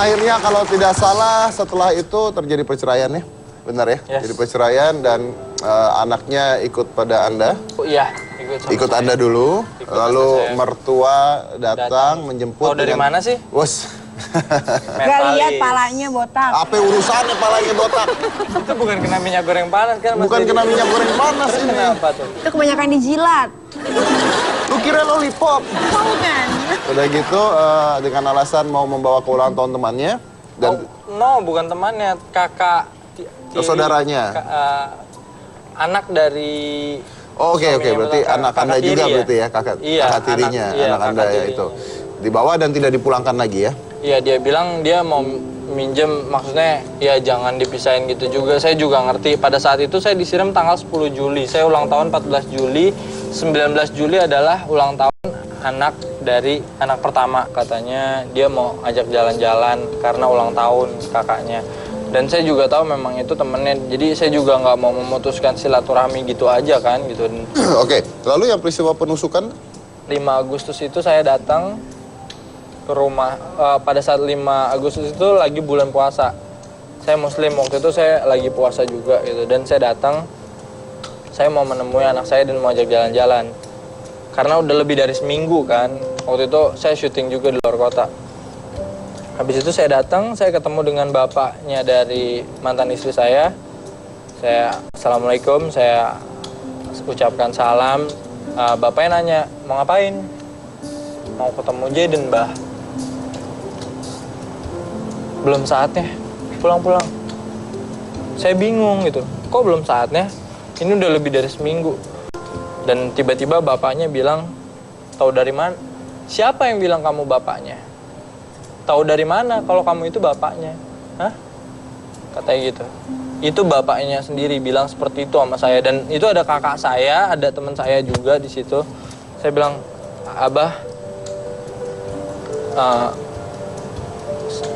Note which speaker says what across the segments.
Speaker 1: akhirnya kalau tidak salah setelah itu terjadi perceraian ya? Benar ya?
Speaker 2: Yes.
Speaker 1: Jadi perceraian dan anaknya ikut pada Anda?
Speaker 2: Iya,
Speaker 1: ikut Anda dulu, lalu mertua datang menjemput.
Speaker 2: Oh, dari mana sih?
Speaker 1: Bos.
Speaker 3: Gak lihat palanya botak.
Speaker 1: Apa urusannya palanya botak?
Speaker 2: Itu bukan kena minyak goreng panas kan?
Speaker 1: Bukan kena minyak goreng panas ini.
Speaker 2: Kenapa tuh?
Speaker 3: Itu kebanyakan dijilat.
Speaker 1: Lu kira lollipop?
Speaker 3: Bukan.
Speaker 1: Udah gitu dengan alasan mau membawa ke ulang tahun temannya dan
Speaker 2: bukan temannya, kakak
Speaker 1: saudaranya.
Speaker 2: Anak dari
Speaker 1: Oke, berarti anak Anda juga
Speaker 2: ya?
Speaker 1: berarti ya, kakak tirinya, anak Anda ya itu. Dibawa dan tidak dipulangkan lagi ya?
Speaker 2: Iya, dia bilang dia mau minjem, maksudnya ya jangan dipisahin gitu juga. Saya juga ngerti, pada saat itu saya disiram tanggal 10 Juli. Saya ulang tahun 14 Juli, 19 Juli adalah ulang tahun anak dari anak pertama. Katanya dia mau ajak jalan-jalan karena ulang tahun kakaknya. Dan saya juga tahu memang itu temennya, jadi saya juga nggak mau memutuskan silaturahmi gitu aja kan gitu.
Speaker 1: Oke, lalu yang peristiwa penusukan?
Speaker 2: 5 Agustus itu saya datang ke rumah, pada saat 5 Agustus itu lagi bulan puasa. Saya muslim, waktu itu saya lagi puasa juga gitu. Dan saya datang, saya mau menemui anak saya dan mau ajak jalan-jalan. Karena udah lebih dari seminggu kan, waktu itu saya syuting juga di luar kota. Habis itu saya datang, saya ketemu dengan bapaknya dari mantan istri saya. Saya assalamualaikum, saya ucapkan salam. Bapaknya nanya, mau ngapain? Mau ketemu Jaden, Mbah. Belum saatnya, pulang-pulang. Saya bingung gitu, kok belum saatnya? Ini udah lebih dari seminggu. Dan tiba-tiba bapaknya bilang, tahu dari mana? Siapa yang bilang kamu bapaknya? Tahu dari mana kalau kamu itu bapaknya? Hah? Katanya gitu. Itu bapaknya sendiri bilang seperti itu sama saya. Dan itu ada kakak saya, ada teman saya juga di situ. Saya bilang, Abah,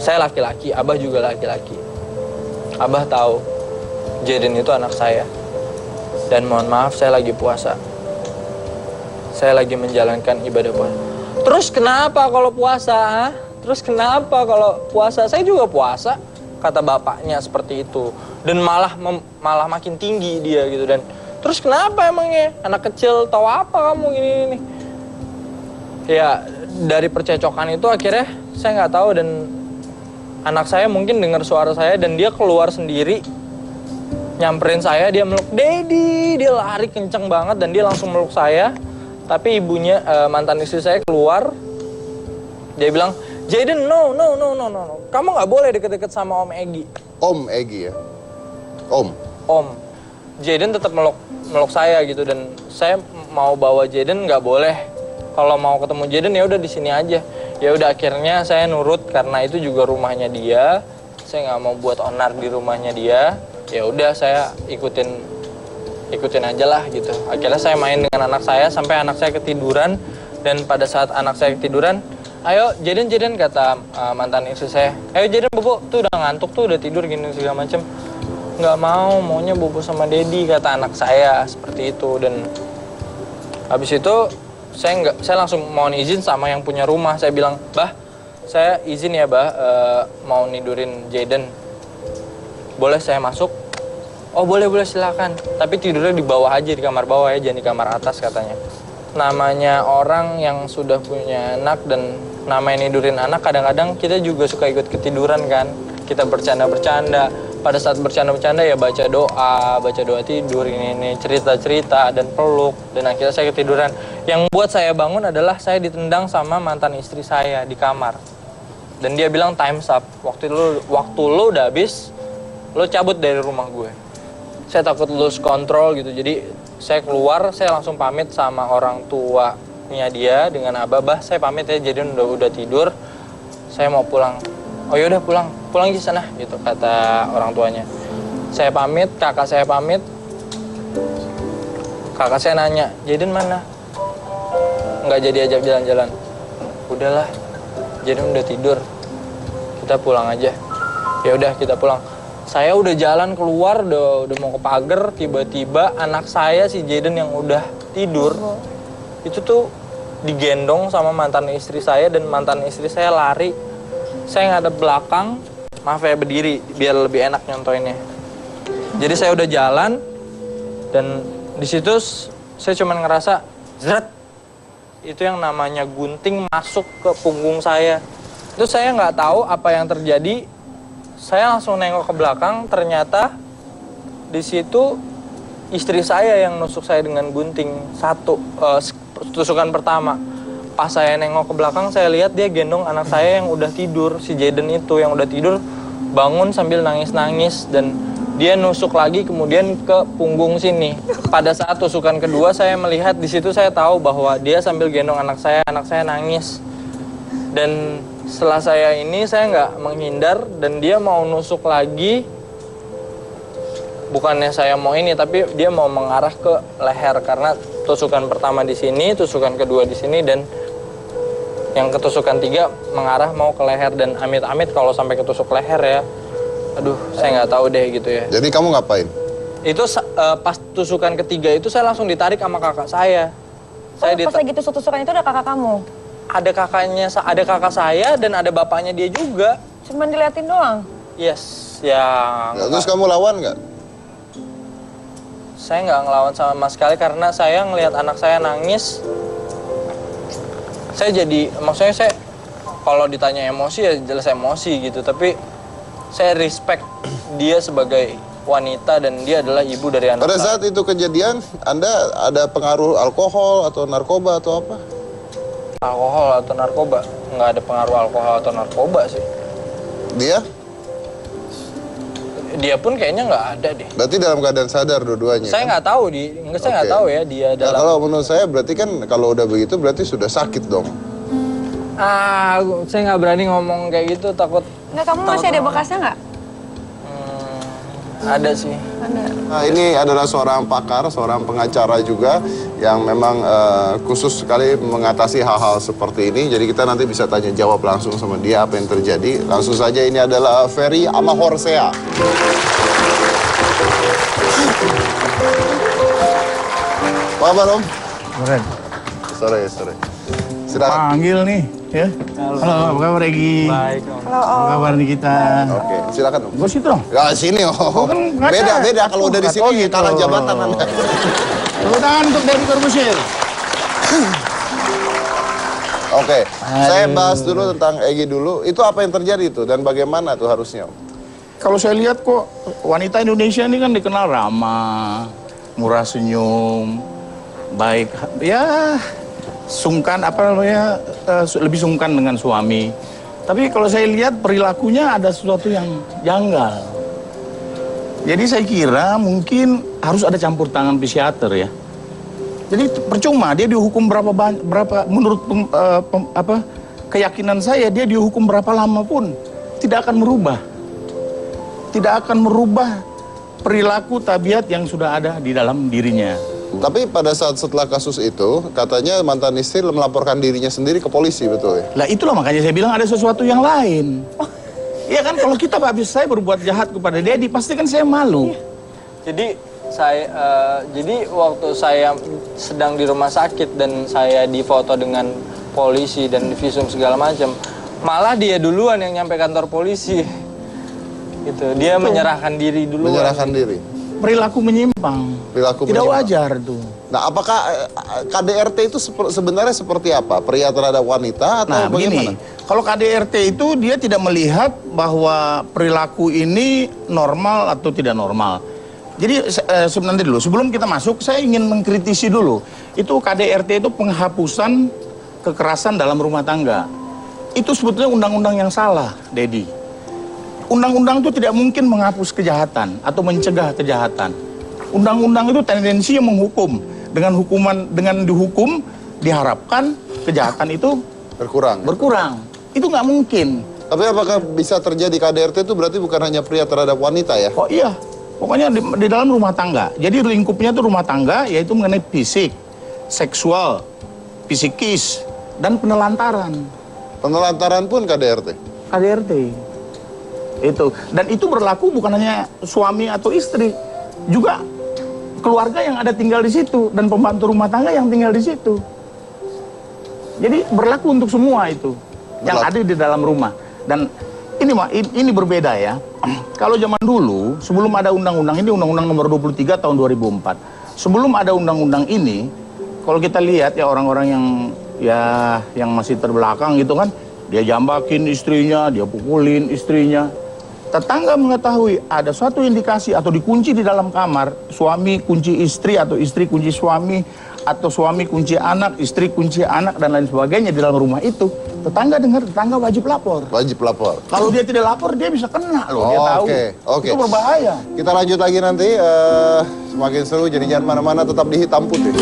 Speaker 2: saya laki-laki, Abah juga laki-laki. Abah tahu Jaden itu anak saya. Dan mohon maaf, saya lagi puasa. Saya lagi menjalankan ibadah puasa. Terus kenapa kalau puasa? Ha? Terus kenapa kalau puasa? Saya juga puasa, kata bapaknya seperti itu. Dan malah makin tinggi dia gitu. Dan terus kenapa emangnya? Anak kecil tahu apa kamu gini. Ya dari percecokan itu akhirnya saya nggak tahu, dan anak saya mungkin dengar suara saya dan dia keluar sendiri, nyamperin saya, dia meluk Dedi, dia lari kenceng banget dan dia langsung meluk saya. Tapi ibunya, mantan istri saya keluar, dia bilang, Jaden, no, kamu nggak boleh deket-deket sama Om Egi.
Speaker 1: Om Egi ya? Om.
Speaker 2: Jaden tetap meluk saya gitu, dan saya mau bawa Jaden nggak boleh. Kalau mau ketemu Jaden ya udah di sini aja. Ya udah akhirnya saya nurut karena itu juga rumahnya dia. Saya nggak mau buat onar di rumahnya dia. Ya udah saya ikutin aja lah gitu. Akhirnya saya main dengan anak saya sampai anak saya ketiduran, dan pada saat anak saya ketiduran, ayo Jaden kata mantan istri saya, ayo Jaden bobo, tuh udah ngantuk tuh, udah tidur gini segala macem. Nggak mau, maunya bobo sama Dedi, kata anak saya seperti itu. Dan habis itu saya langsung mohon izin sama yang punya rumah. Saya bilang, Bah, saya izin ya Bah, mau nidurin Jaden, boleh saya masuk? Oh boleh silakan, tapi tidurnya di bawah aja, di kamar bawah ya, jangan di kamar atas katanya. Namanya orang yang sudah punya anak dan namanya nidurin anak, kadang-kadang kita juga suka ikut ketiduran kan. Kita bercanda-bercanda, pada saat bercanda-bercanda ya baca doa tidur, ini cerita-cerita dan peluk, dan akhirnya saya ketiduran. Yang buat saya bangun adalah saya ditendang sama mantan istri saya di kamar. Dan dia bilang time's up, waktu lu udah habis, lu cabut dari rumah gue. Saya takut lose control gitu, jadi saya keluar, saya langsung pamit sama orang tuanya dia dengan Abah, saya pamit ya, jadi udah tidur, saya mau pulang. Oh yaudah pulang di sana gitu kata orang tuanya. Saya pamit, kakak saya pamit. Kakak saya nanya, Jaden mana? Nggak jadi ajak jalan-jalan. Udahlah, Jaden udah tidur, kita pulang aja. Ya udah kita pulang. Saya udah jalan keluar, udah mau ke pagar, tiba-tiba anak saya si Jaden yang udah tidur itu tuh digendong sama mantan istri saya, dan mantan istri saya lari. saya ngadep belakang, maaf ya berdiri biar lebih enak nyontoinnya. Jadi saya udah jalan dan di situ saya cuman ngerasa zret. Itu yang namanya gunting masuk ke punggung saya. Itu saya nggak tahu apa yang terjadi. Saya langsung nengok ke belakang, ternyata di situ istri saya yang nusuk saya dengan gunting tusukan pertama. Pas saya nengok ke belakang, saya lihat dia gendong anak saya yang udah tidur, si Jaden itu yang udah tidur, bangun sambil nangis-nangis dan dia nusuk lagi kemudian ke punggung sini. Pada saat tusukan kedua saya melihat di situ, saya tahu bahwa dia sambil gendong anak saya nangis. Dan setelah saya nggak menghindar dan dia mau nusuk lagi. Bukannya saya mau ini, tapi dia mau mengarah ke leher karena tusukan pertama di sini, tusukan kedua di sini, dan yang ketusukan 3 mengarah mau ke leher. Dan amit-amit kalau sampai ketusuk leher ya, aduh saya nggak tahu deh gitu ya.
Speaker 1: Jadi kamu ngapain?
Speaker 2: Itu pas tusukan ketiga itu saya langsung ditarik sama kakak saya.
Speaker 3: Pas lagi tusuk-tusukan itu ada kakak kamu?
Speaker 2: Ada kakak saya dan ada bapaknya dia juga.
Speaker 3: Cuman diliatin doang?
Speaker 2: Yes, ya.
Speaker 1: Terus kamu lawan nggak?
Speaker 2: Saya nggak ngelawan sama sekali karena saya ngelihat anak saya nangis. Saya jadi, maksudnya saya kalau ditanya emosi ya jelas emosi gitu, tapi saya respect dia sebagai wanita dan dia adalah ibu dari anak saya.
Speaker 1: Pada saat itu kejadian, Anda ada pengaruh alkohol atau narkoba atau apa?
Speaker 2: Alkohol atau narkoba? Nggak ada pengaruh alkohol atau narkoba sih.
Speaker 1: Dia?
Speaker 2: Dia pun kayaknya nggak ada deh.
Speaker 1: Berarti dalam keadaan sadar dua-duanya?
Speaker 2: Saya nggak tahu, saya nggak tahu ya dia
Speaker 1: Nah,
Speaker 2: dalam...
Speaker 1: kalau menurut saya berarti kan kalau udah begitu berarti sudah sakit dong.
Speaker 2: Saya nggak berani ngomong kayak gitu, takut...
Speaker 3: Nggak, kamu masih ada bekasnya nggak?
Speaker 2: Ada sih.
Speaker 3: Ada.
Speaker 1: Nah, ini adalah seorang pakar, seorang pengacara juga yang memang khusus sekali mengatasi hal-hal seperti ini. Jadi kita nanti bisa tanya jawab langsung sama dia apa yang terjadi. Langsung saja, ini adalah Ferry Amahorsea. Apa kabar, Om?
Speaker 4: Sore.
Speaker 1: Sore. Silakan.
Speaker 4: Panggil nih, ya. Halo, apa kabar Egi?
Speaker 2: Baik, Om.
Speaker 3: Halo,
Speaker 4: Apa kabar nih kita?
Speaker 1: Oke, silakan, Om.
Speaker 4: Gue situ dong.
Speaker 1: Ya, sini, Om.
Speaker 4: kan ngaca.
Speaker 1: Beda kalau udah di sini
Speaker 4: gitu.
Speaker 1: kalah jabatan Anda.
Speaker 4: Tepuk tangan untuk Deddy Corbuzier.
Speaker 1: Oke, saya bahas dulu tentang Egi dulu. Itu apa yang terjadi itu dan bagaimana tuh harusnya, Om?
Speaker 4: Kalau saya lihat kok wanita Indonesia ini kan dikenal ramah, murah senyum, baik, ya sungkan lebih sungkan dengan suami. Tapi kalau saya lihat perilakunya ada sesuatu yang janggal. Jadi saya kira mungkin harus ada campur tangan psikiater ya. Jadi percuma dia dihukum berapa menurut keyakinan saya dia dihukum berapa lama pun tidak akan merubah. Tidak akan merubah perilaku tabiat yang sudah ada di dalam dirinya.
Speaker 1: Tapi pada saat setelah kasus itu, katanya mantan istri melaporkan dirinya sendiri ke polisi, betul ya?
Speaker 4: Lah itulah makanya saya bilang ada sesuatu yang lain. Iya kan, kalau kita habis saya berbuat jahat kepada Dedi, pasti kan saya malu.
Speaker 2: Jadi jadi waktu saya sedang di rumah sakit dan saya difoto dengan polisi dan divisum segala macam, malah dia duluan yang nyampe kantor polisi. Gitu. Dia menyerahkan diri duluan.
Speaker 1: Menyerahkan diri.
Speaker 4: Perilaku menyimpang. Tidak wajar tuh.
Speaker 1: Nah, apakah KDRT itu sebenarnya seperti apa? Pria terhadap wanita atau bagaimana?
Speaker 4: Begini, kalau KDRT itu dia tidak melihat bahwa perilaku ini normal atau tidak normal. Jadi sebenarnya dulu, sebelum kita masuk, saya ingin mengkritisi dulu. Itu KDRT itu penghapusan kekerasan dalam rumah tangga. Itu sebetulnya undang-undang yang salah, Dedi. Undang-undang itu tidak mungkin menghapus kejahatan atau mencegah kejahatan. Undang-undang itu tendensi yang menghukum. Dengan dihukum, diharapkan kejahatan itu berkurang. Itu nggak mungkin.
Speaker 1: Tapi apakah bisa terjadi KDRT itu berarti bukan hanya pria terhadap wanita ya?
Speaker 4: Oh iya, pokoknya di dalam rumah tangga. Jadi lingkupnya itu rumah tangga, yaitu mengenai fisik, seksual, psikis, dan penelantaran.
Speaker 1: Penelantaran pun KDRT?
Speaker 4: KDRT. Itu. Dan itu berlaku bukan hanya suami atau istri, juga keluarga yang ada tinggal di situ dan pembantu rumah tangga yang tinggal di situ. Jadi berlaku untuk semua itu yang ada di dalam rumah. Dan ini berbeda ya. Kalau zaman dulu, sebelum ada undang-undang ini, Undang-Undang Nomor 23 tahun 2004. Sebelum ada undang-undang ini, kalau kita lihat ya orang-orang yang masih terbelakang gitu kan, dia jambakin istrinya, dia pukulin istrinya. Tetangga mengetahui ada suatu indikasi atau dikunci di dalam kamar, suami kunci istri atau istri kunci suami, atau suami kunci anak, istri kunci anak, dan lain sebagainya di dalam rumah itu. Tetangga dengar, tetangga wajib lapor.
Speaker 1: Wajib lapor.
Speaker 4: Kalau dia tidak lapor, dia bisa kena loh, dia
Speaker 1: Oh,
Speaker 4: tahu.
Speaker 1: oke.
Speaker 4: Itu berbahaya.
Speaker 1: Kita lanjut lagi nanti, semakin seru, jadi jangan mana-mana, tetap di Hitam Putih.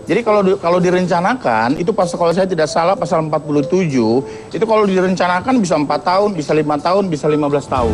Speaker 4: Jadi kalau direncanakan, itu pasal, kalau saya tidak salah pasal 47, itu kalau direncanakan bisa 4 tahun, bisa 5 tahun, bisa 15 tahun.